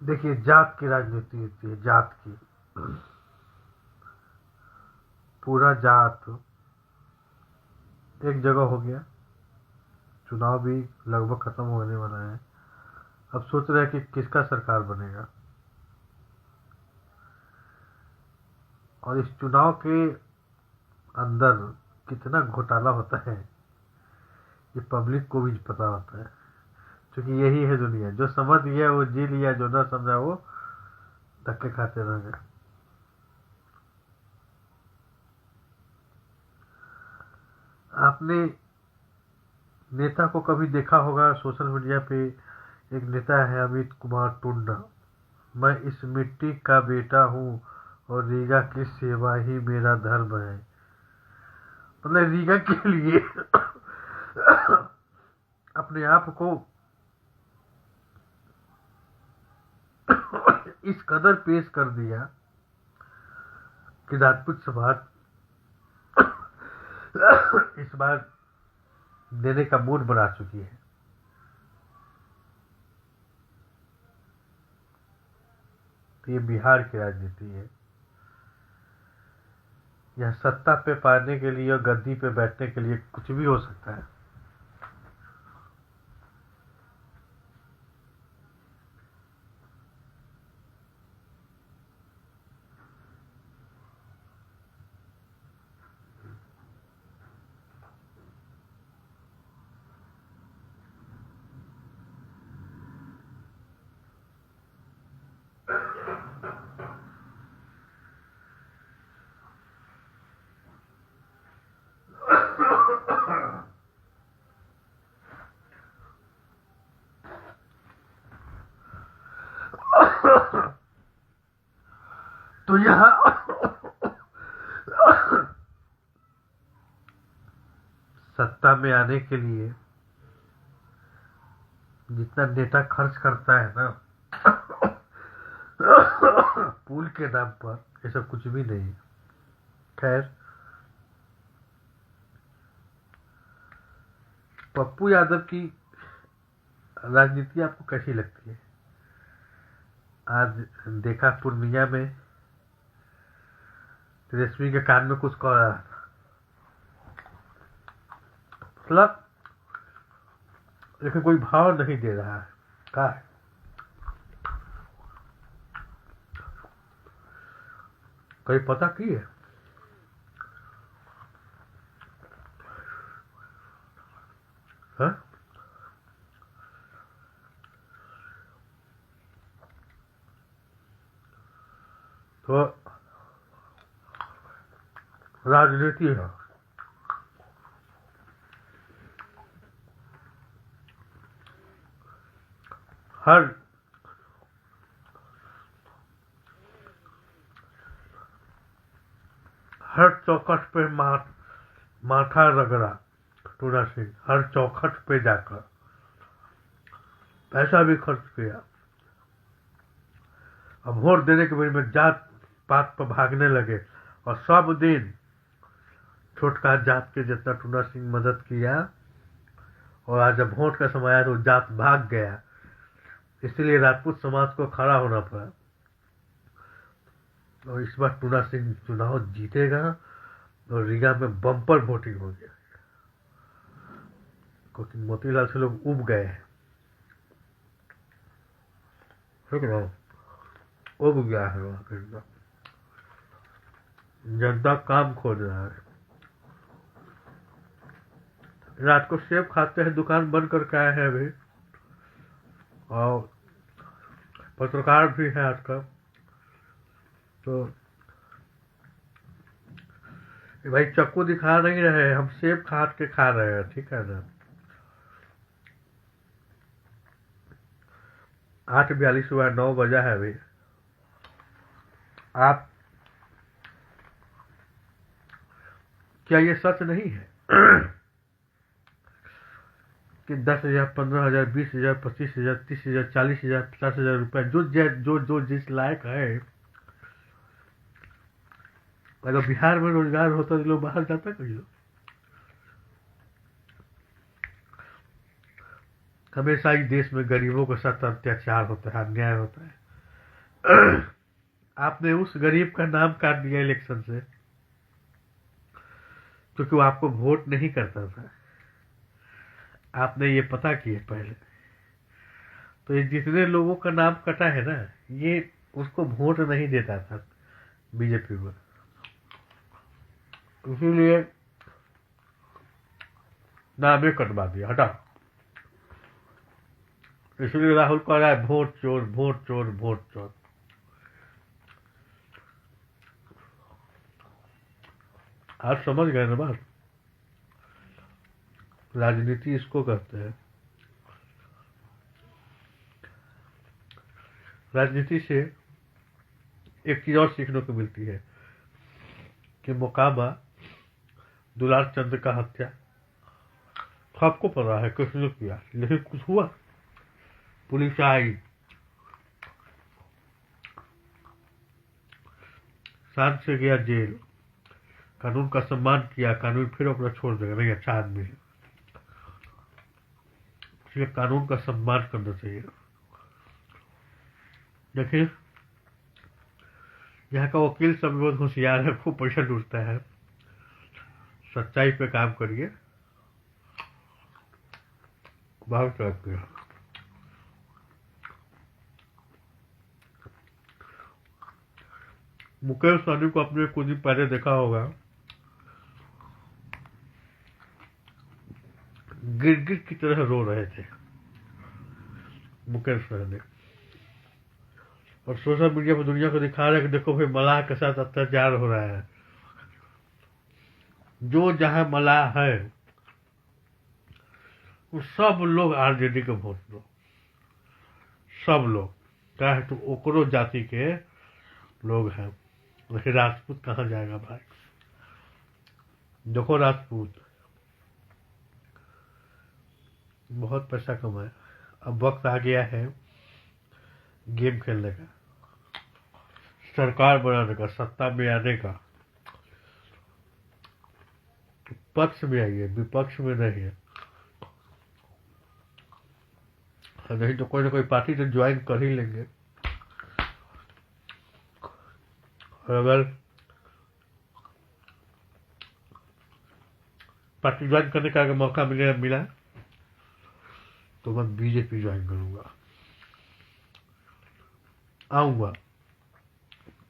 देखिए, जात की राजनीति होती है, जात की। पूरा जात एक जगह हो गया, चुनाव भी लगभग खत्म होने वाला है। अब सोच रहे हैं कि किसका सरकार बनेगा, और इस चुनाव के अंदर कितना घोटाला होता है ये पब्लिक को भी पता होता है, क्योंकि यही है दुनिया। जो समझ गया वो जी लिया, जो ना समझा वो धक्के खाते रह गए। आपने नेता को कभी देखा होगा सोशल मीडिया पे, एक नेता है अमित कुमार टुंडा, मैं इस मिट्टी का बेटा हूँ और रीगा की सेवा ही मेरा धर्म है। मतलब रीगा के लिए अपने आप को इस कदर पेश कर दिया कि राजपूत समाज इस बार देने का मूड बना चुकी है। तो ये बिहार की राजनीति है। यह सत्ता पे पाने के लिए और गद्दी पे बैठने के लिए कुछ भी हो सकता है। तो यह सत्ता में आने के लिए जितना नेता खर्च करता है ना पुल के नाम पर, ये सब कुछ भी नहीं। खैर, पप्पू यादव की राजनीति आपको कैसी लगती है? आज देखा पूर्णिया में तेजस्वी के कान में कुछ कह रहा था, मतलब लेकिन कोई भाव नहीं दे रहा है। क्या है? कहीं पता की है? हाँ? तो राजनीति है। हर हर चौखट पे माथा रगड़ा टूना सिंह, हर चौखट पे जाकर पैसा भी खर्च किया। अब वोट देने के बाद में जात पात पर भागने लगे, और सब दिन छोटका जात के जितना टूना सिंह मदद किया, और आज जब वोट का समय आया तो जात भाग गया, इसलिए राजपूत समाज को खड़ा होना पड़ा। और इस बार टूना सिंह चुनाव जीतेगा और रीगा में बम्पर वोटिंग हो गया, क्योंकि मोतीलाल से लोग उब गए हैं। ठीक है, उब गया है वहां पे, जनता काम खोज रहा है। रात को सेब खाते हैं, दुकान बंद करके आए हैं अभी, और पत्रकार भी है आजकल। तो भाई चक्कू दिखा नहीं रहे, हम सेब काट के खा रहे हैं, ठीक है ना। 8:42 हुआ, 9 बजा है अभी। आप क्या ये सच नहीं है कि 10,000, 15,000, 20,000, 25,000, 30,000, 40,000, 50,000 रुपए जो जिस लायक है, अगर बिहार में रोजगार होता तो लोग बाहर जाता कहीं लोग। हमेशा ही देश में गरीबों के साथ अत्याचार होता है, अन्याय होता है। आपने उस गरीब का नाम काट दिया इलेक्शन से, क्योंकि वो आपको वोट नहीं करता था। आपने ये पता किए पहले। तो ये जितने लोगों का नाम कटा है ना, ये उसको वोट नहीं देता था बीजेपी में। इसीलिए नाम ही कटवा दिया, हटा। इसलिए राहुल कह रहा है वोट चोर, वोट चोर, वोट चोर। आप समझ गए ना बात? राजनीति इसको कहते हैं। राजनीति से एक चीज और सीखने को मिलती है कि मुकाबा दुलार चंद का हत्या सबको पता है किसने किया, लेकिन कुछ हुआ। पुलिस आई, शांत से गया जेल, कानून का सम्मान किया, कानून फिर अपना छोड़ देगा, नहीं अच्छा आदमी है, इसलिए कानून का सम्मान करना चाहिए। देखिए, यहाँ का वकील सब बहुत होशियार है, खूब पैसा लूटता है। सच्चाई पे काम करिए, बहुत तरक्की है। मुकेश सहनी को अपने कुछ दिन पहले देखा होगा, गिरगिट की तरह रो रहे थे मुकेश सहनी, और सोशल मीडिया पर दुनिया को दिखा रहे हैं कि देखो भाई मलाह के साथ अत्याचार हो रहा है। जो जहां मलाह है वो सब लोग आरजेडी के वोट दो, सब लोग, चाहे तो ओकरो जाति के लोग हैं। लेकिन राजपूत कहाँ जाएगा भाई? देखो राजपूत बहुत पैसा कमाए, अब वक्त आ गया है गेम खेलने का, सरकार बनाने का, सत्ता में आने का। पक्ष में आइए, विपक्ष में नहीं है। नहीं तो कोई ना कोई पार्टी तो ज्वाइन कर ही लेंगे। और अगर पार्टी ज्वाइन करने का अगर मौका मिला तो मैं बीजेपी ज्वाइन करूंगा, आऊंगा,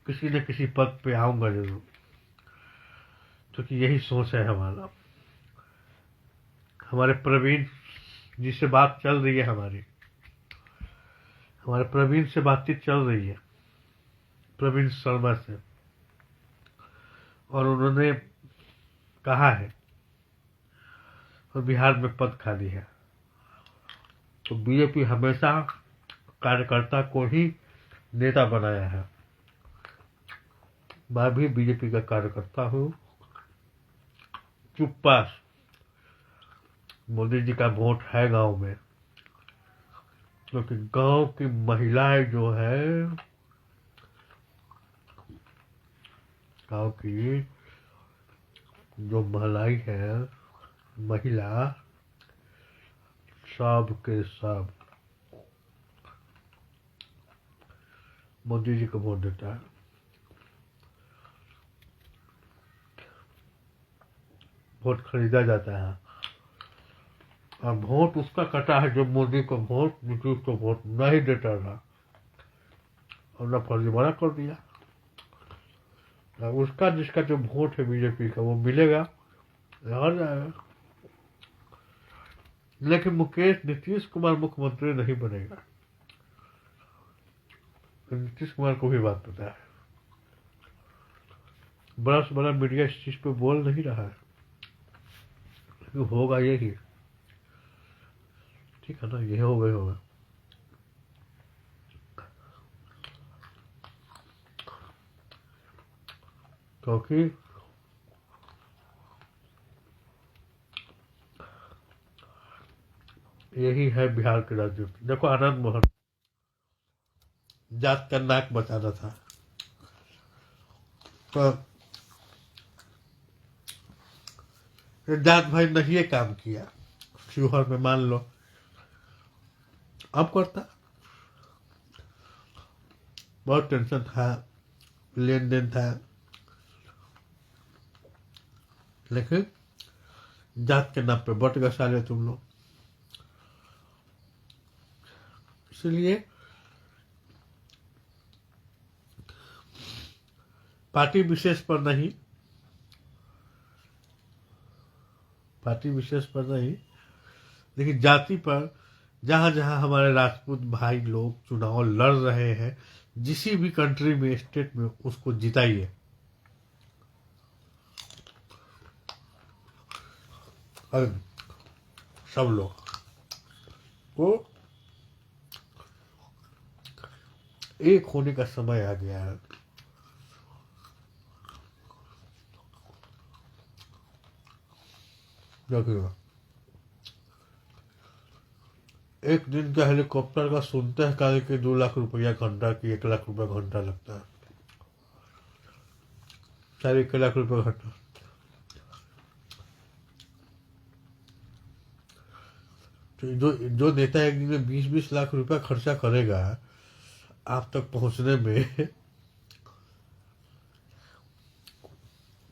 किसी न किसी पद पे आऊंगा जरूर, क्योंकि यही सोच है हमारा। हमारे प्रवीण जिससे बात चल रही है, हमारे प्रवीण से बातचीत चल रही है, प्रवीण शर्मा से, और उन्होंने कहा है और बिहार में पद खाली है, तो बीजेपी हमेशा कार्यकर्ता को ही नेता बनाया है। मैं भी बीजेपी का कार्यकर्ता हूँ। चुप्पास मोदी जी का वोट है गांव में, क्योंकि गांव की महिलाएं जो है, गांव की जो महिलाएं है, महिला सब के सब मोदी जी को वोट देता है। वोट खरीदा जाता है, और वोट उसका कटा है जो मोदी को वोट, नीतीश को वोट नहीं देता था, और ना फर्जीवाड़ा कर दिया। उसका जिसका जो वोट है बीजेपी का, वो मिलेगा, रह जाएगा। लेकिन नीतीश कुमार मुख्यमंत्री नहीं बनेगा। नीतीश कुमार को भी बात पता है, बड़ा से बड़ा मीडिया इस चीज पे बोल नहीं रहा है, लेकिन होगा यही, ठीक है ना, यही होगा। क्योंकि यही है बिहार के राजनीति। देखो आनंद मोहन जात का नाक बचाना था, तो जात भाई नहीं ये काम किया शिवहर में, मान लो अब करता। बहुत टेंशन था, लेन देन था, लेकिन जात के नाम पे बट गए साले तुम लोग। इसलिए पार्टी विशेष पर नहीं, पार्टी विशेष पर नहीं, लेकिन जाति पर जहां जहां हमारे राजपूत भाई लोग चुनाव लड़ रहे हैं, जिसी भी कंट्री में, स्टेट में, उसको जिताइए। और सब लोग को एक होने का समय आ गया है। देखिए, एक दिन का हेलीकॉप्टर का सुनते हैं काले के 2 लाख रुपया घंटा की, 1 लाख रुपया घंटा लगता है, 1 लाख रुपया घंटा। तो जो नेता एक दिन में 20-20 लाख रुपया खर्चा करेगा आप तक पहुंचने में,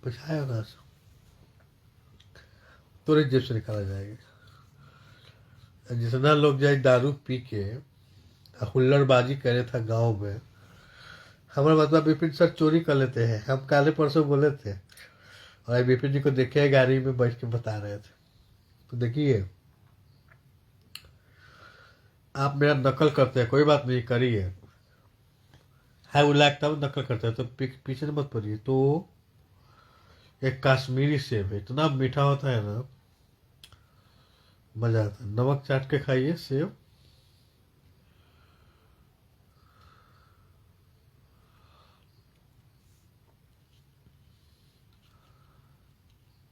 पैसा आएगा तो जेब से निकाला जाएगा। जितना लोग जाए दारू पी के हुल्लड़बाजी करे था गांव में, हमारे मतलब विपिन सर चोरी कर लेते हैं, हम काले परसों बोले थे, और विपिन जी को देखे गाड़ी में बैठ के बता रहे थे। तो देखिए, आप मेरा नकल करते हैं, कोई बात नहीं, करिए, है वो लगता है नकल करते हैं तो पीछे से मत पड़िए। तो एक काश्मीरी सेब है, इतना मीठा होता है ना, मजा आता है, नमक चाट के खाइए सेब।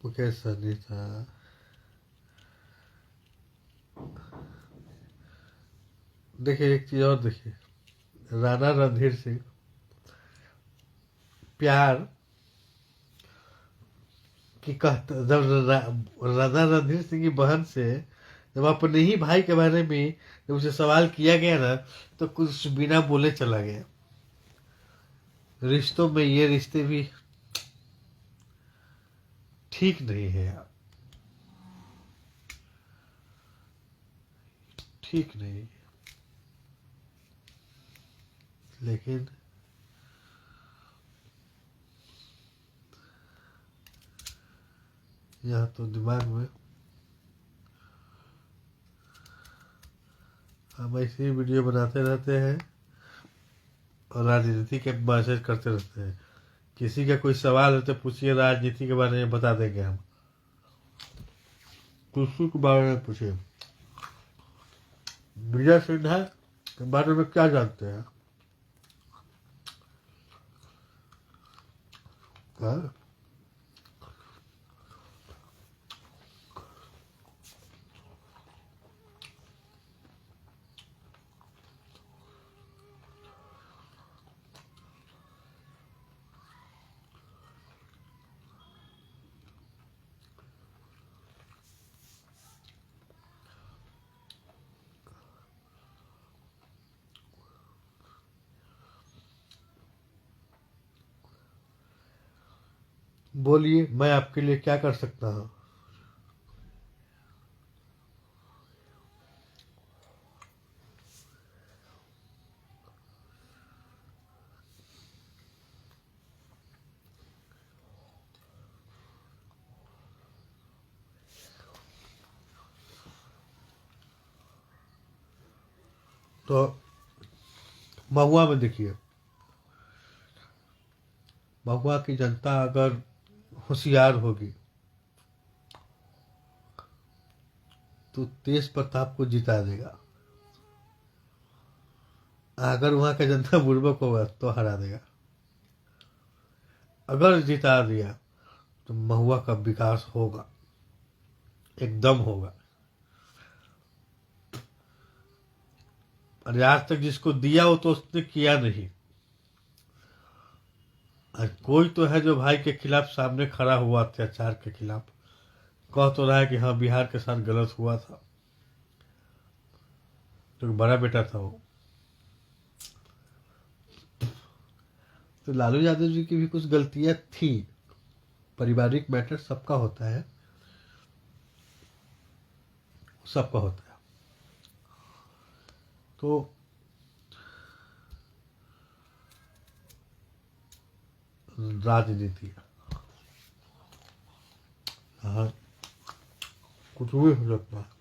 वो कैसा नहीं था। देखिए एक चीज और देखिए, राणा रणधीर सिंह प्यार की कहता, जब राणा रणधीर सिंह की बहन से जब अपने ही भाई के बारे में जब उसे सवाल किया गया ना, तो कुछ बिना बोले चला गया। रिश्तों में ये रिश्ते भी ठीक नहीं है यार, ठीक नहीं। लेकिन यहाँ तो दिमाग में हम ऐसे ही वीडियो बनाते रहते हैं और राजनीति के मैसेज करते रहते हैं। किसी का कोई सवाल है तो पूछिए, राजनीति के बारे में बता देंगे हम। कृषि के बारे में पूछिए, विजय सिन्हा के बारे में क्या जानते हैं? हाँ? बोलिए, मैं आपके लिए क्या कर सकता हूँ? तो महुआ में देखिए, महुआ की जनता अगर होशियार होगी तो तेज प्रताप को जिता देगा। अगर वहां का जनता बुर्बक होगा तो हरा देगा। अगर जिता दिया तो महुआ का विकास होगा, एकदम होगा। और आज तक जिसको दिया हो तो उसने किया नहीं। और कोई तो है जो भाई के खिलाफ सामने खड़ा हुआ, अत्याचार के खिलाफ कह तो रहा है कि हाँ बिहार के साथ गलत हुआ था, तो बड़ा बेटा था वो। तो लालू यादव जी की भी कुछ गलतियां थी। पारिवारिक मैटर सबका होता है, सबका होता है। तो राजनीति, हाँ, कुछ भी हो सकता है।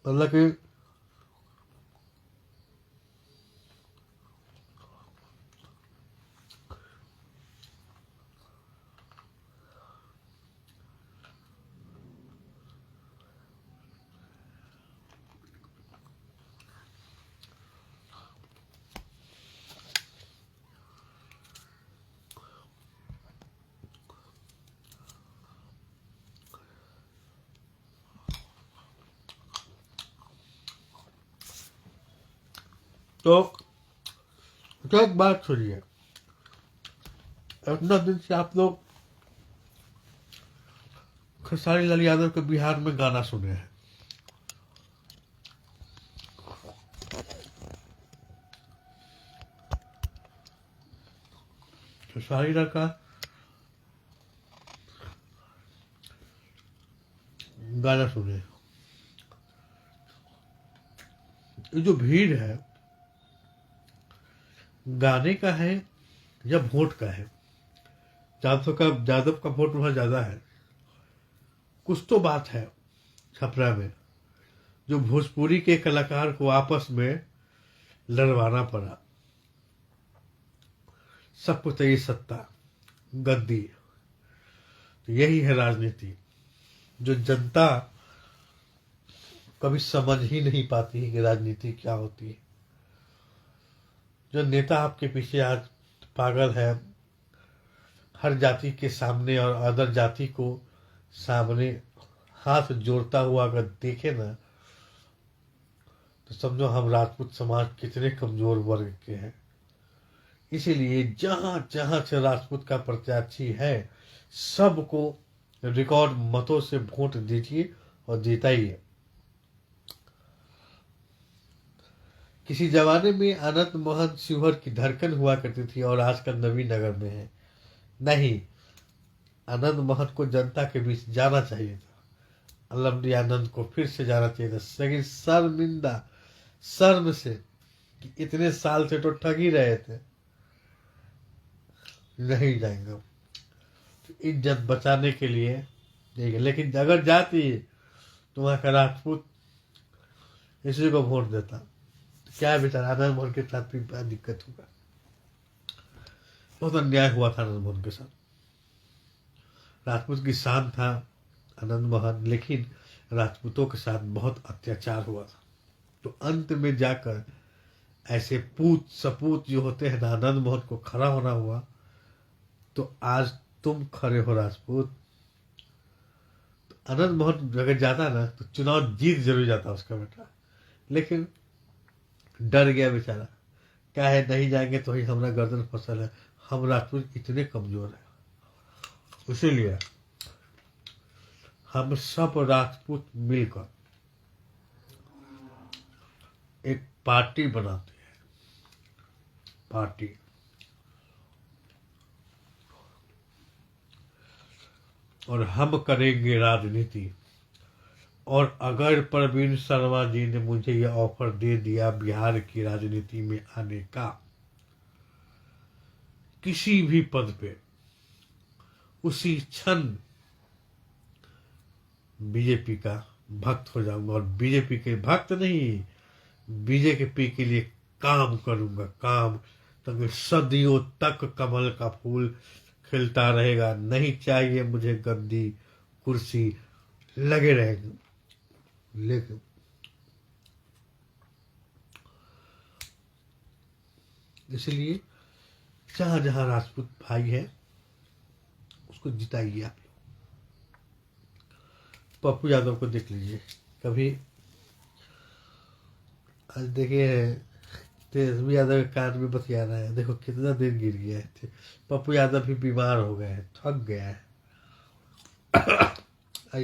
मतलब कि तो एक बात सुनिए, इतना दिन से आप लोग खेसारी लाल यादव के बिहार में गाना सुने हैं। खेसारी लाल का गाना सुने, ये जो भीड़ है गाने का है या वोट का है? यादव का वोट वहां ज्यादा है। कुछ तो बात है छपरा में जो भोजपुरी के कलाकार को आपस में लड़वाना पड़ा। सबको चाहिए सत्ता, गद्दी। तो यही है राजनीति, जो जनता कभी समझ ही नहीं पाती है कि राजनीति क्या होती है। जो नेता आपके पीछे आज पागल है, हर जाति के सामने और अदर जाति को सामने हाथ जोड़ता हुआ अगर देखे ना, तो समझो हम राजपूत समाज कितने कमजोर वर्ग के हैं। इसीलिए जहां जहां से राजपूत का प्रत्याशी है, सबको रिकॉर्ड मतों से वोट दीजिए और जिताइए। किसी जमाने में अनंत मोहन शिवहर की धड़कन हुआ करती थी और आजकल नवीन नगर में है। नहीं, आनंद मोहन को जनता के बीच जाना चाहिए था। अलमडी आनंद को फिर से जाना चाहिए था, लेकिन शर्मिंदा, शर्म से कि इतने साल से तो ठग ही रहे थे, नहीं जाएंगे। तो इज्जत बचाने के लिए देंगे। लेकिन अगर जाती तो वहां का राजपूत इसी को वोट देता, तो क्या बेचारा आनंद मोहन के साथ भी बड़ा दिक्कत होगा। बहुत अन्याय हुआ था आनंद मोहन के साथ। राजपूत की शान था आनंद मोहन, लेकिन राजपूतों के साथ बहुत अत्याचार हुआ था। तो अंत में जाकर ऐसे पूत सपूत जो होते हैं ना, आनंद मोहन को खड़ा होना हुआ। तो आज तुम खड़े हो राजपूत। तो आनंद मोहन अगर जाता ना तो चुनाव जीत जरूर जाता उसका बेटा, लेकिन डर गया बेचारा। क्या है, नहीं जाएंगे तो ही हमारा गर्दन फसल है। हम राजपूत इतने कमजोर है, इसीलिए हम सब राजपूत मिलकर एक पार्टी बनाते हैं। पार्टी, और हम करेंगे राजनीति। और अगर प्रवीण शर्मा जी ने मुझे यह ऑफर दे दिया बिहार की राजनीति में आने का, किसी भी पद पे, उसी क्षण बीजेपी का भक्त हो जाऊंगा। और बीजेपी के भक्त नहीं, बीजेपी के लिए काम करूंगा, काम, ताकि सदियों तक कमल का फूल खिलता रहेगा। नहीं चाहिए मुझे गद्दी कुर्सी, लगे रहेंगे। लेकिन इसलिए जहां जहां राजपूत भाई है उसको जिताइए आप। पप्पू यादव को देख लीजिए, कभी आज देखिए तेजस्वी यादव के कान में बतिया रहा है, देखो कितना दिन गिर गया है। पप्पू यादव भी बीमार हो गए हैं, थक गया है,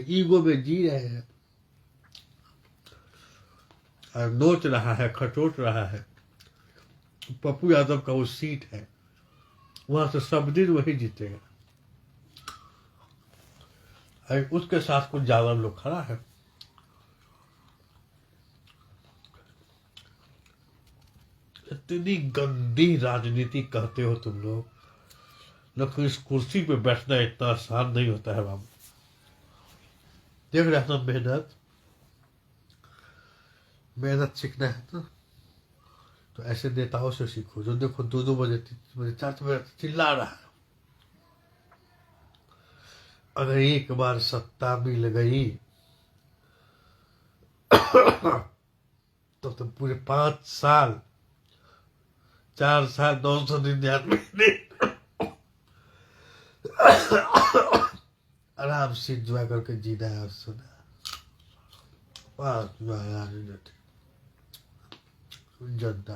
ईगो में जी रहे हैं और नोच रहा है, खटोट रहा है। पप्पू यादव का वो सीट है, वहां से सब दिन वही जीतेगा। और उसके साथ कुछ ज्यादा लोग खड़ा है। इतनी गंदी राजनीति कहते हो तुम लोग, लेकिन इस कुर्सी पे बैठना इतना आसान नहीं होता है बाबू। देख रहे हैं मेहनत, मेहनत सीखना है तो ऐसे नेताओं से सीखो जो देखो 2-2 बजे 3 बजे 4 बजे चिल्ला रहा है। अगर एक बार सत्ता मिल गई तो तुम पूरे 5 साल 4 साल 999 आराम से इंजॉय करके जीना है और सुना जनता।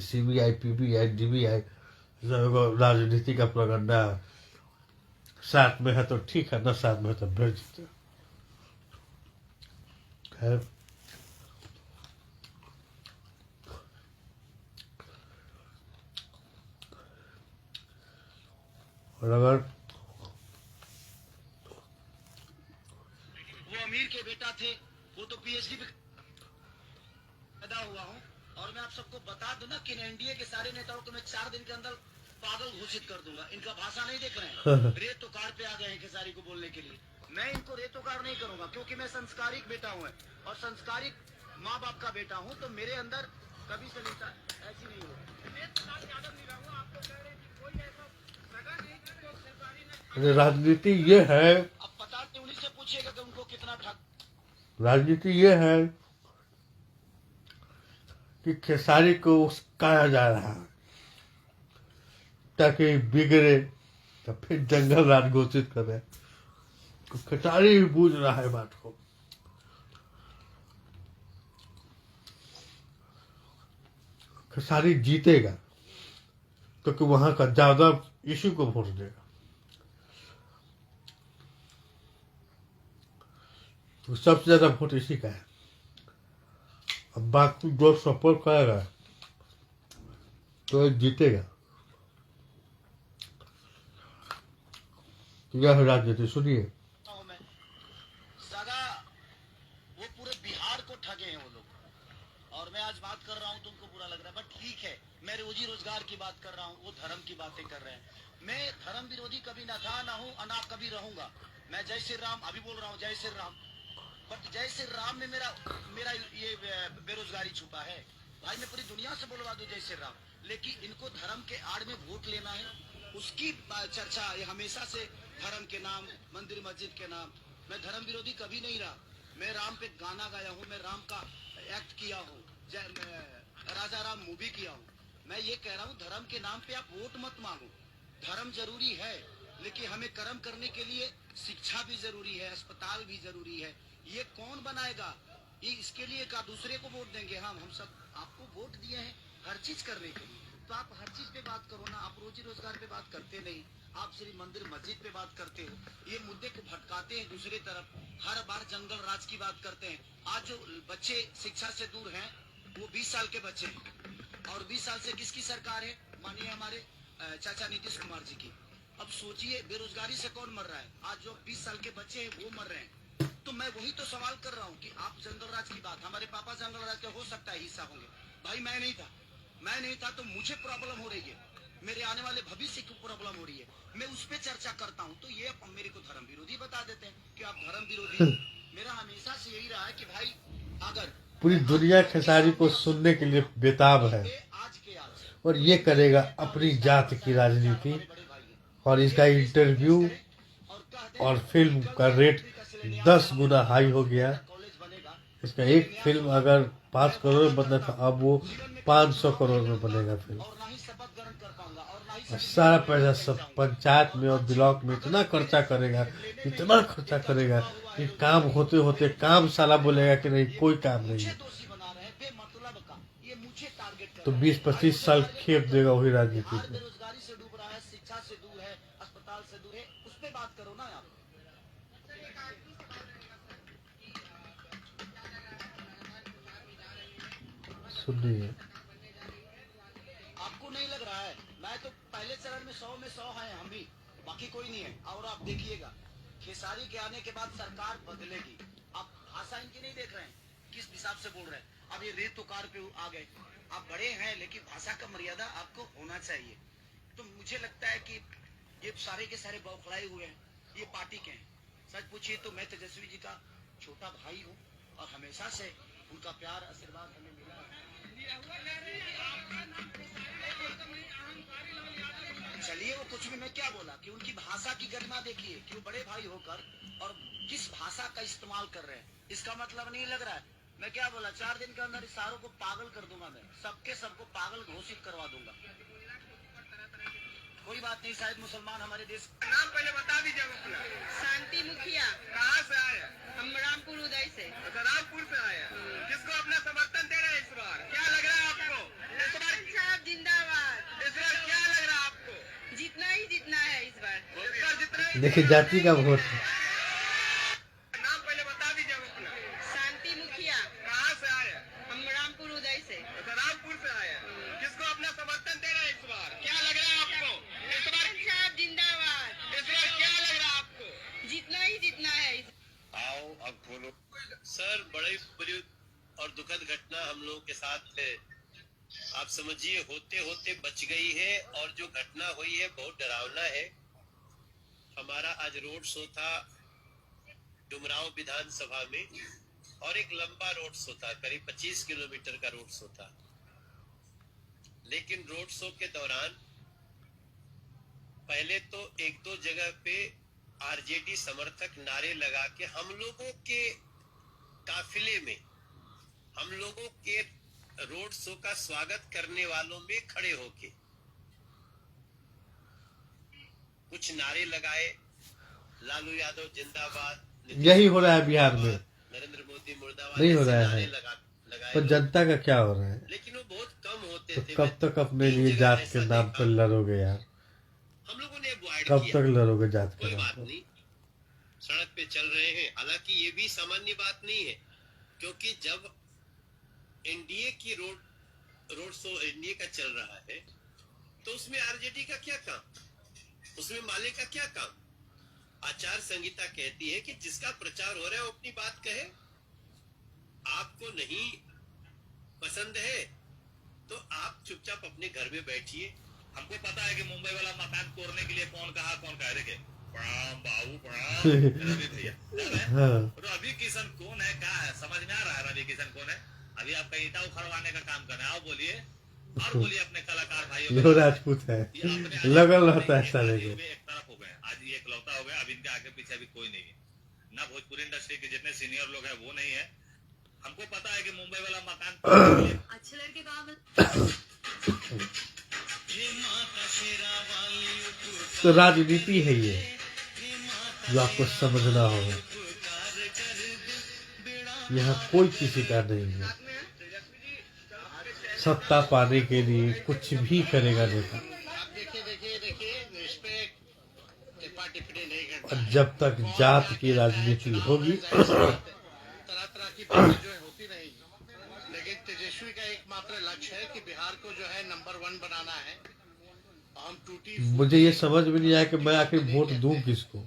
CBI PBI DBI राजनीति का प्रोगंडा साथ में है तो ठीक है, न साथ में है तो भेज देते। खैर और अगर वो अमीर के बेटा थे, वो तो PhD पे पैदा हुआ हूँ। और मैं आप सबको बता दूं ना कि एनडीए के सारे नेताओं को मैं 4 दिन के अंदर पागल घोषित कर दूंगा। इनका भाषा नहीं देख रहे हैं, रेत तो कार पे आ गए हैं खेसारी को बोलने के लिए। मैं इनको रेतो कार नहीं करूंगा क्योंकि मैं संस्कारिक बेटा हूँ और संस्कारिक माँ बाप का बेटा हूँ, तो मेरे अंदर कभी से ऐसी नहीं हो। राजनीति ये है, अब पता नहीं, उन्हीं से पूछिएगा कि उनको कितना ठग। राजनीति ये है कि खेसारी को उस्काया जा रहा है ताकि बिगड़े, तो फिर जंगल राज घोषित करे। तो खेसारी भी बूझ रहा है बात को। खेसारी जीतेगा क्योंकि वहां का ज्यादा इशू को वोट देगा, तो सबसे ज्यादा वोट इसी का है। अब बाकी जो सपोर्ट करेगा तो जीतेगा। तो यह राजनीति सुनिए। सगा वो पूरे बिहार को ठगे हैं वो लोग, और मैं आज बात कर रहा हूँ तुमको बुरा लग रहा है, बट ठीक है, मैं रोजी रोजगार की बात कर रहा हूँ, वो धर्म की बातें कर रहे हैं। मैं धर्म विरोधी कभी ना था, ना हूँ, ना कभी रहूंगा। मैं जय श्री राम अभी बोल रहा हूँ, जय श्री राम। बट जय श्री राम में मेरा मेरा ये बेरोजगारी छुपा है। भाई मैं पूरी दुनिया से बोलवा दूं जय श्री राम, लेकिन इनको धर्म के आड़ में वोट लेना है, उसकी चर्चा ये हमेशा से धर्म के नाम, मंदिर मस्जिद के नाम। मैं धर्म विरोधी कभी नहीं रहा। मैं राम पे गाना गाया हूँ, मैं राम का एक्ट किया हूँ, राजा राम मूवी किया हूँ। मैं ये कह रहा हूँ धर्म के नाम पे आप वोट मत मांगो। धर्म जरूरी है, लेकिन हमें कर्म करने के लिए शिक्षा भी जरूरी है, अस्पताल भी जरूरी है। ये कौन बनाएगा? ये इसके लिए का दूसरे को वोट देंगे? हम सब आपको वोट दिए हैं हर चीज करने के लिए, तो आप हर चीज पे बात करो ना। आप रोजी रोजगार पे बात करते नहीं, आप सिर्फ मंदिर मस्जिद पे बात करते हो। ये मुद्दे को भटकाते हैं दूसरी तरफ, हर बार जंगल राज की बात करते हैं। आज जो बच्चे शिक्षा से दूर हैं वो 20 साल के बच्चे हैं, और 20 साल से किसकी सरकार है? मानिए हमारे चाचा नीतीश कुमार जी की। अब सोचिए बेरोजगारी से कौन मर रहा है? आज जो 20 साल के बच्चे हैं वो मर रहे हैं। तो मैं वही तो सवाल कर रहा हूँ कि आप जंगल राज की बात, हमारे पापा जंगल राज के हो सकता है हिस्सा होंगे, भाई मैं नहीं था तो मुझे प्रॉब्लम हो रही है, मेरे आने वाले भविष्य की प्रॉब्लम हो रही है, मैं उस पर चर्चा करता हूँ। तो ये मेरे को धर्म विरोधी बता देते हैं कि आप धर्म विरोधी। मेरा हमेशा से यही रहा है कि भाई अगर पूरी दुनिया खेसारी को सुनने के लिए बेताब है, और ये करेगा अपनी जात की राजनीति। और इसका इंटरव्यू और फिल्म का रेट 10 गुना हाई हो गया। इसका एक फिल्म अगर 5 करोड़ में बनना था, अब वो 500 करोड़ में बनेगा फिल्म। और सारा पैसा सब पंचायत में और ब्लॉक में इतना खर्चा करेगा कि काम होते होते काम साला बोलेगा कि नहीं कोई काम नहीं है। तो 20-25 साल खेप देगा वही राजनीति बिहार को। बेरोजगारी से डूब रहा है, शिक्षा से दूर है, अस्पताल से दूर है, उस पर बात करो ना आप। सुनिए, आपको नहीं लग रहा है? मैं तो पहले चरण में 100 में 100 है, हम भी, बाकी कोई नहीं है। और आप देखिएगा खेसारी के आने के बाद सरकार बदलेगी। आप भाषा इनकी नहीं देख रहे हैं, किस हिसाब से बोल रहे हैं। अब ये रेत उकार पे आ गए। आप बड़े हैं लेकिन भाषा का मर्यादा आपको होना चाहिए। तो मुझे लगता है कि ये सारे के सारे बौखलाए हुए हैं, ये पार्टी के हैं। सच पूछिए तो मैं तेजस्वी जी का छोटा भाई हूँ और हमेशा से उनका प्यार आशीर्वाद हमें मिला है। चलिए वो कुछ भी, मैं क्या बोला कि उनकी भाषा की गरिमा देखिए कि वो बड़े भाई होकर और किस भाषा का इस्तेमाल कर रहे हैं। इसका मतलब नहीं लग रहा है। मैं क्या बोला, 4 दिन के अंदर इशारों को पागल कर दूंगा, मैं सबको पागल घोषित करवा दूंगा। कोई बात नहीं, शायद मुसलमान हमारे देश। नाम पहले बता दीजिए अपना। शांति मुखिया। कहाँ से आए? हम रामपुर उदय से। अच्छा, रामपुर से आए। किसको अपना समर्थन दे रहे हैं इस बार? क्या लग रहा है आपको इस बार? साहब जिंदाबाद। इस बार क्या लग रहा है आपको? जीतना ही जीतना है इस बार। इस बार जितना ही। देखिए जाति का वोट है। नाम पहले बता दीजिए अपना। शांति मुखिया। कहाँ से आए? हम रामपुर उदय से। अच्छा, रामपुर से आए। किसको अपना समर्थन दे रहे हैं इस बार? क्या लग रहा है आपको इस बार? साहब जिंदाबाद। इस बार क्या लग रहा है आपको? जीतना ही जीतना है। आओ अब बोलो। सर, बड़ी बुरी और दुखद घटना हम लोगों के साथ है। आप समझिए, होते होते बच गई है और जो घटना हुई है बहुत डरावना है। हमारा आज रोड शो था डुमरांव विधानसभा में और एक लंबा रोड शो था, करीब 25 किलोमीटर का रोड शो था। लेकिन रोड शो के दौरान पहले तो एक दो जगह पे आरजेडी समर्थक नारे लगा के हम लोगों के काफिले में, हम लोगों के रोड शो का स्वागत करने वालों में खड़े होके कुछ नारे लगाए, लालू यादव जिंदाबाद, यही हो रहा है बिहार में। नरेंद्र मोदी मुर्दाबाद, नहीं हो ऐसे रहा नारे है। लगाए तो लोग। जनता का क्या हो रहा है? लेकिन वो बहुत कम होते तो थे। कब तक अपने लिए जात के नाम पर लड़ोगे यार? हम लोगों ने अवॉइड कब किया। तक लड़ोगे जात के कोई नाम बात पर? नहीं, सड़क पे चल रहे हैं। हालांकि ये भी सामान्य बात नहीं है, क्योंकि जब एनडीए की रोड शो एनडीए का चल रहा है तो उसमें आरजेडी का क्या काम, उसमें माले का क्या काम? आचार संहिता कहती है कि जिसका प्रचार हो रहा है वो अपनी बात कहे। आपको नहीं पसंद है तो आप चुपचाप अपने घर में बैठिए। हमको पता है कि मुंबई वाला मकान तोड़ने के लिए कौन कहा देखे। प्रणाम बाबू प्रणाम। रवि भैया याद है? हाँ। रवि किशन कौन है, क्या है, समझ में आ रहा है रवि किशन कौन है? अभी आपका ईटा उखड़वाने का काम कर रहे हैं। आओ बोलिए और बोलिए अपने कलाकार भाइयों यो राजपूत है, लगल रहता है साले को। एक तरफ हो गए, आज ये इकलौता हो गया। अब इनके आगे पीछे अभी कोई नहीं है ना। भोजपुरी इंडस्ट्री के जितने सीनियर लोग हैं वो नहीं है। हमको पता है कि मुंबई वाला मकान अच्छे लड़के का तो राजनीति है ये, जो आपको समझना होगा। यहाँ कोई किसी का नहीं है। सत्ता पाने के लिए कुछ भी करेगा नेता, आप देखिए इस पे टिप्पा टिप्पणी नहीं करता। और जब तक जात की राजनीति होगी तरह की बातें जो है होती रहेगी, लेकिन तेजस्वी का एकमात्र लक्ष्य है कि बिहार को जो है नंबर 1 बनाना है। हम टूटी मुझे ये समझ में नहीं आया कि मैं आखिर वोट दूं किसको।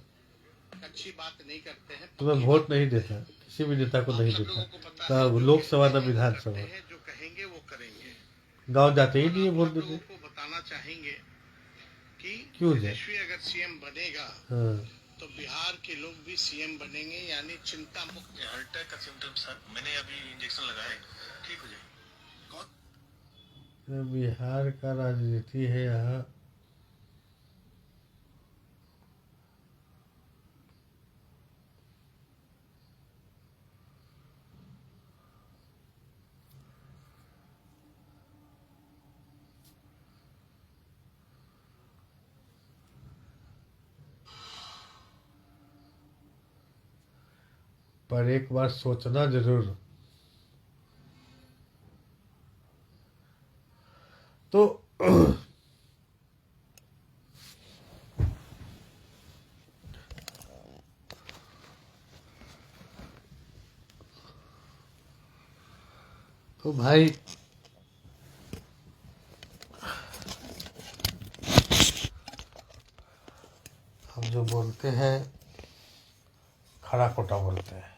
अच्छी बात नहीं करते हैं तो मैं वोट नहीं देता, किसी भी नेता को नहीं देता, तो लोकसभा न विधानसभा। जो कहेंगे वो करेंगे। गांव जाते ही नहीं है वोट देने। को बताना चाहेंगे कि क्यों जाए? तेजस्वी अगर सीएम बनेगा हाँ। तो बिहार के लोग भी सीएम बनेंगे, यानी चिंता मुक्त। हार्ट अटैक का सिम्टम सर, मैंने अभी इंजेक्शन लगाया, ठीक हो जाएगा। बिहार का राजनीति है यहाँ। पर एक बार सोचना जरूर, तो तो भाई हम जो बोलते हैं खरा खोटा बोलते हैं,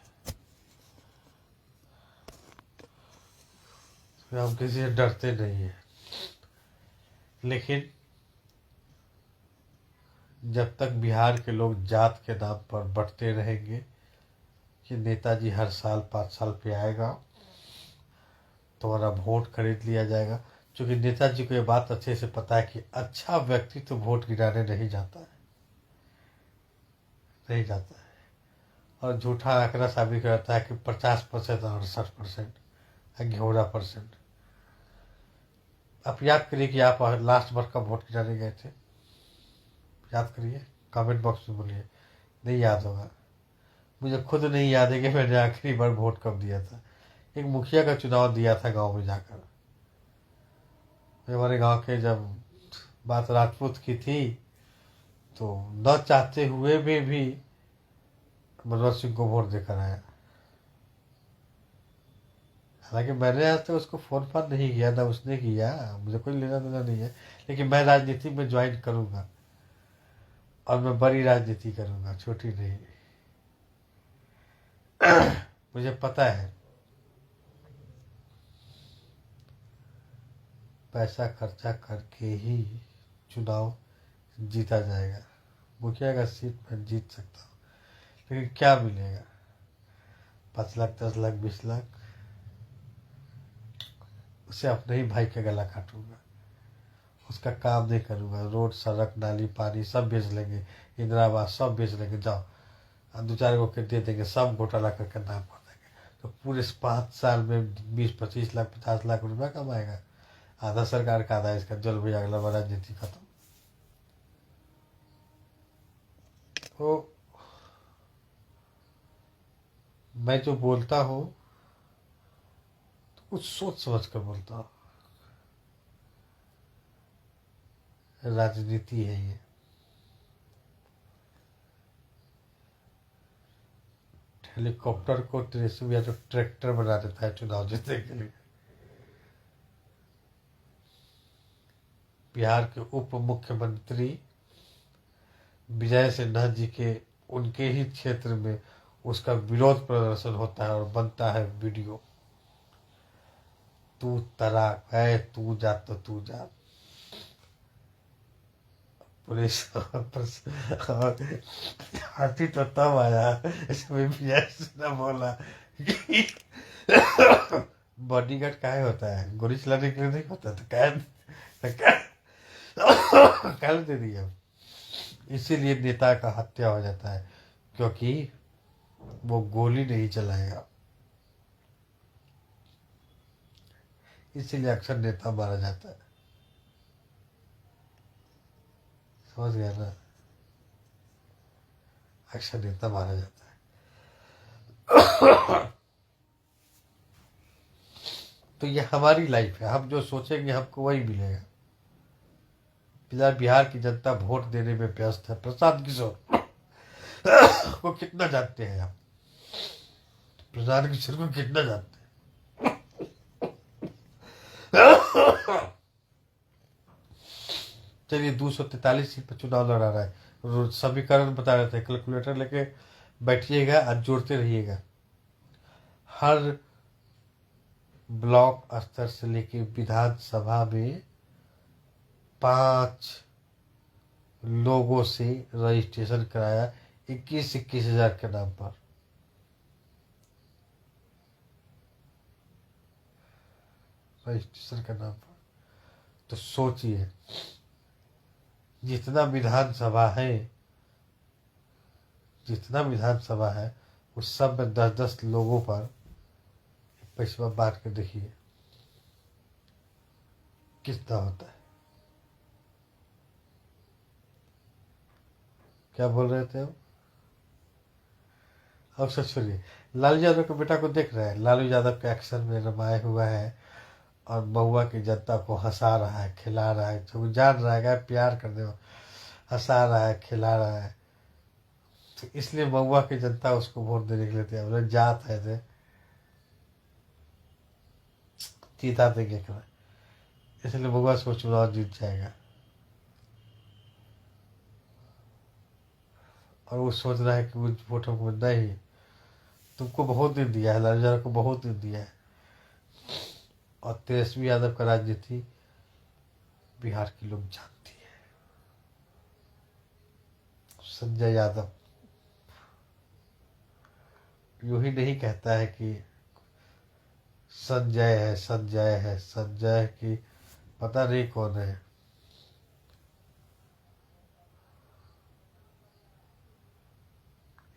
तो हम किसी से डरते नहीं हैं। लेकिन जब तक बिहार के लोग जात के नाम पर बंटते रहेंगे कि नेताजी हर साल 5 साल पे आएगा, तुम्हारा वोट खरीद लिया जाएगा, क्योंकि नेताजी को ये बात अच्छे से पता है कि अच्छा व्यक्ति तो वोट गिराने नहीं जाता है, नहीं जाता है। और झूठा आंकड़ा साबित करता है कि 50% और 60% घेवड़ा %। आप याद करिए कि आप लास्ट बार कब वोट गिराने गए थे, याद करिए, कमेंट बॉक्स में बोलिए। नहीं याद होगा, मुझे खुद नहीं याद है कि मैंने आखिरी बार वोट कब दिया था। एक मुखिया का चुनाव दिया था गांव में जाकर। हमारे गांव के जब बात राजपूत की थी तो न चाहते हुए भी मनोहर सिंह को वोट देकर आया। हालांकि मैंने आज तक उसको फोन फान नहीं किया, ना उसने किया, मुझे कोई लेना देना नहीं है। लेकिन मैं राजनीति में ज्वाइन करूंगा और मैं बड़ी राजनीति करूंगा, छोटी नहीं। मुझे पता है पैसा खर्चा करके ही चुनाव जीता जाएगा। मुखिया का सीट मैं जीत सकता हूँ, लेकिन क्या मिलेगा? 5 लाख 10 लाख 20 लाख, उसे अपने ही भाई का गला काटूंगा, उसका काम नहीं करूंगा। रोड सड़क नाली पानी सब बेच लेंगे, इंदिरा आवास सब बेच लेंगे, जाओ 2-4 को दे देंगे, सब घोटाला करके नाम कर देंगे। तो पूरे 5 साल में 20-25 लाख 50 लाख रुपया कमाएगा। आधा सरकार का आधा इसका, जल भैया अगला बार राजनीति खत्म। तो मैं जो बोलता हूँ तो कुछ सोच समझ कर बोलता हूँ। राजनीति है ये। हेलीकॉप्टर को या तो ट्रैक्टर बना देता है चुनाव जीतने के लिए। बिहार के उप मुख्यमंत्री विजय सिन्हा जी के उनके ही क्षेत्र में उसका विरोध प्रदर्शन होता है और बनता है वीडियो, तू तलाक है, तू जा तो तू जा। पुलिस और हाथी तो तब आया इसमें विजय सिन्हा बोला कि बॉडीगार्ड काहे होता है, गोली चलाने के लिए नहीं होता, तो कह दे दिया। इसीलिए नेता का हत्या हो जाता है, क्योंकि वो गोली नहीं चलाएगा। इसीलिए अक्सर नेता मारा जाता है। समझ गया ना? अक्सर नेता मारा जाता है। तो ये हमारी लाइफ है, हम जो सोचेंगे हमको वही मिलेगा। बिहार की जनता वोट देने में व्यस्त है। प्रशांत किशोर को कितना जानते हैं आप? प्रशांत किशोर को कितना जानते हैं? चलिए 243 सीट पर चुनाव लड़ा रहा है, समीकरण बता रहे थे, कैलकुलेटर लेके बैठिएगा और जोड़ते रहिएगा। हर ब्लॉक स्तर से लेके विधानसभा में 5 लोगों से रजिस्ट्रेशन कराया 21 हजार के नाम पर। रजिस्ट्रेशन के नाम पर। तो सोचिए, जितना विधानसभा है उस सब में 10-10 लोगों पर पैसा बांट के देखिए कितना होता है। क्या बोल रहे थे हम? अब सच सुनिए, लालू यादव के बेटा को देख रहे हैं। लालू यादव के एक्शन में रमाया हुआ है और महुआ की जनता को हंसा रहा है, खिला रहा है, जो जान रहा है प्यार करने वाला, हंसा रहा है, खिला रहा है। तो इसलिए महुआ की जनता उसको वोट देने के लिए तैयार, बोले जात है रे, जीता देंगे क्या, इसलिए महुआ से वो चुनाव जीत जाएगा। और वो सोच रहा है कि वो वोट हमको नहीं, तुमको बहुत दिन दिया है, लालू यादव को बहुत दिन दिया है। और तेजस्वी यादव का राजनीति बिहार के लोग जानती है। संजय यादव यूं ही नहीं कहता है कि संजय है, संजय है, संजय की पता नहीं कौन है।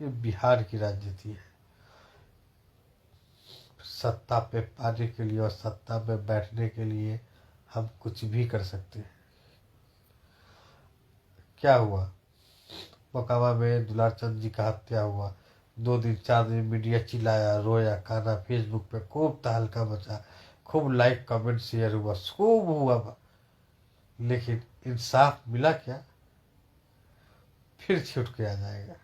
ये बिहार की राजनीति है। सत्ता पे पाने के लिए और सत्ता पे बैठने के लिए हम कुछ भी कर सकते हैं। क्या हुआ, मोकामा में दुलार चंद जी का हत्या हुआ, 2 दिन 4 दिन मीडिया चिल्लाया, रोया, काना, फेसबुक पे खूब तहलका मचा, खूब लाइक कमेंट शेयर हुआ, खूब हुआ, लेकिन इंसाफ मिला क्या? फिर छूट के आ जाएगा।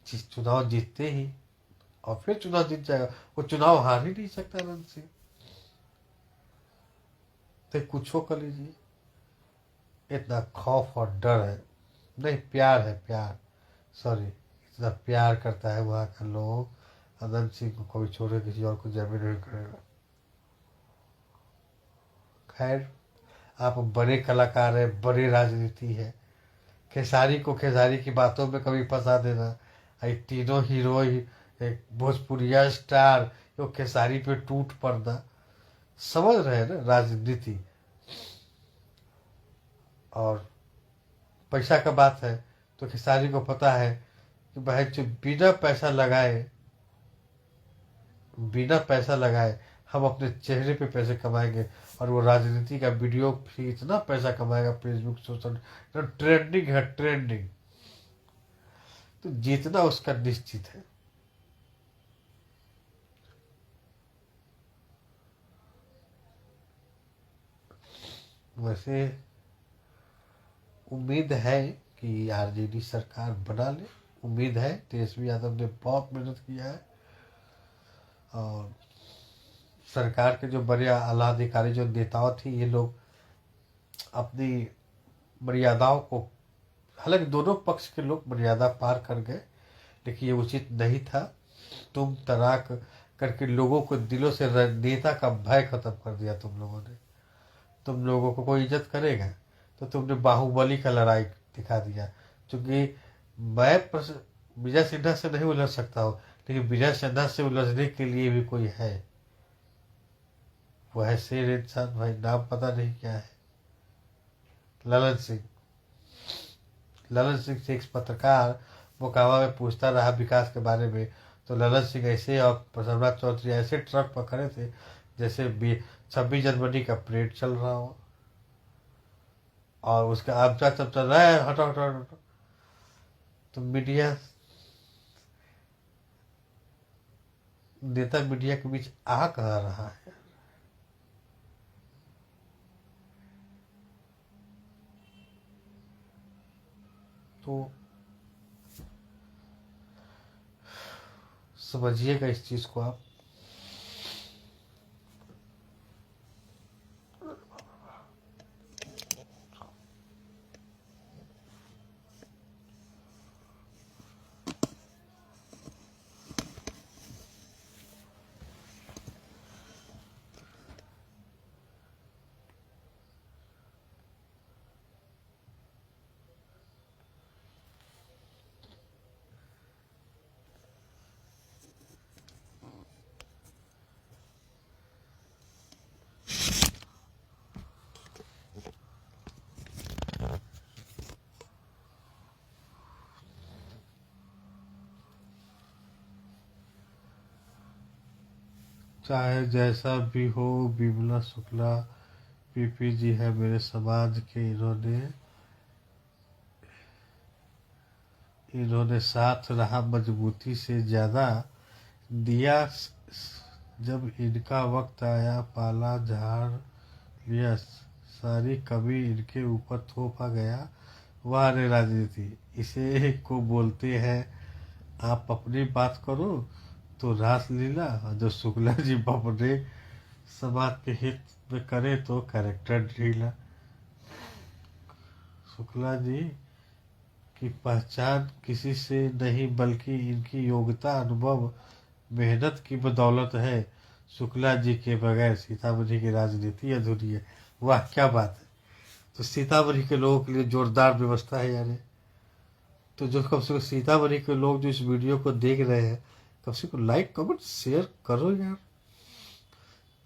चुनाव जीतते ही और फिर चुनाव जीत जाएगा। वो चुनाव हार ही नहीं सकता आनंद सिंह, तो कुछ हो कर लीजिए। इतना खौफ और डर है, नहीं प्यार है, प्यार, सॉरी, इतना प्यार करता है वहाँ का लोग, आनंद सिंह को कोई छोड़े किसी और को जमीन नहीं करेगा। खैर, आप बड़े कलाकार हैं, बड़ी राजनीति है, खेसारी को खेसारी की बातों में कभी फंसा देना, ये तीनों हीरो ही एक भोजपुरिया स्टार, जो खेसारी पे टूट पड़ना, समझ रहे हैं ना राजनीति। और पैसा का बात है तो खेसारी को पता है कि भाई जो बिना पैसा लगाए हम अपने चेहरे पे पैसे कमाएंगे, और वो राजनीति का वीडियो भी इतना पैसा कमाएगा फेसबुक, सोशल, तो ट्रेंडिंग है, ट्रेंडिंग, तो जीतना उसका निश्चित है। वैसे उम्मीद है कि आरजेडी सरकार बना ले, उम्मीद है। तेजस्वी यादव ने बहुत मेहनत किया है, और सरकार के जो बड़े आला अधिकारी, जो नेताओं थे, ये लोग अपनी मर्यादाओं को, हालांकि दोनों पक्ष के लोग मर्यादा पार कर गए, लेकिन ये उचित नहीं था। तुम तराक करके लोगों को दिलों से नेता का भय खत्म कर दिया तुम लोगों ने। तुम लोगों को कोई इज्जत करेगा? तो तुमने बाहुबली का लड़ाई दिखा दिया। क्योंकि मैं विजय सिन्हा से नहीं उलझ सकता हूँ, लेकिन विजय सिन्हा से उलझने के लिए भी कोई है। वो है शेर इंसान, भाई नाम पता नहीं क्या है, ललन सिंह। ललन सिंह से एक पत्रकार मोकामा में पूछता रहा विकास के बारे में, तो ललन सिंह ऐसे और प्रसन्ना चौधरी ऐसे ट्रक पकड़े थे जैसे 26 जनवरी का परेड चल रहा हो, और उसका आमचा सब चल रहा है, हटो हटो हटो। तो मीडिया, नेता मीडिया के बीच आ कहाँ रहा है? तो समझिएगा इस चीज को आप। चाहे जैसा भी हो, विमला शुक्ला पीपी जी है मेरे समाज के, इन्होंने साथ रहा मजबूती से, ज्यादा दिया जब इनका वक्त आया पाला झाड़ लिया, सारी कभी इनके ऊपर थोपा गया। वाह रे राजनीति, इसे को बोलते हैं आप अपनी बात करो तो रासलीला, और जो शुक्ला जी अपने समाज के हित में करे तो कैरेक्टर ढीला। शुक्ला जी की पहचान किसी से नहीं बल्कि इनकी योग्यता, अनुभव, मेहनत की बदौलत है। शुक्ला जी के बगैर सीतामढ़ी की राजनीति अधूरी है। वाह क्या बात है। तो सीतामढ़ी के लोगों के लिए जोरदार व्यवस्था है यानी। तो जो कम से कम सीतामढ़ी के लोग जो इस वीडियो को देख रहे हैं, कम से कम लाइक कमेंट शेयर करो यार।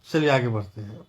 चलिए आगे बढ़ते हैं।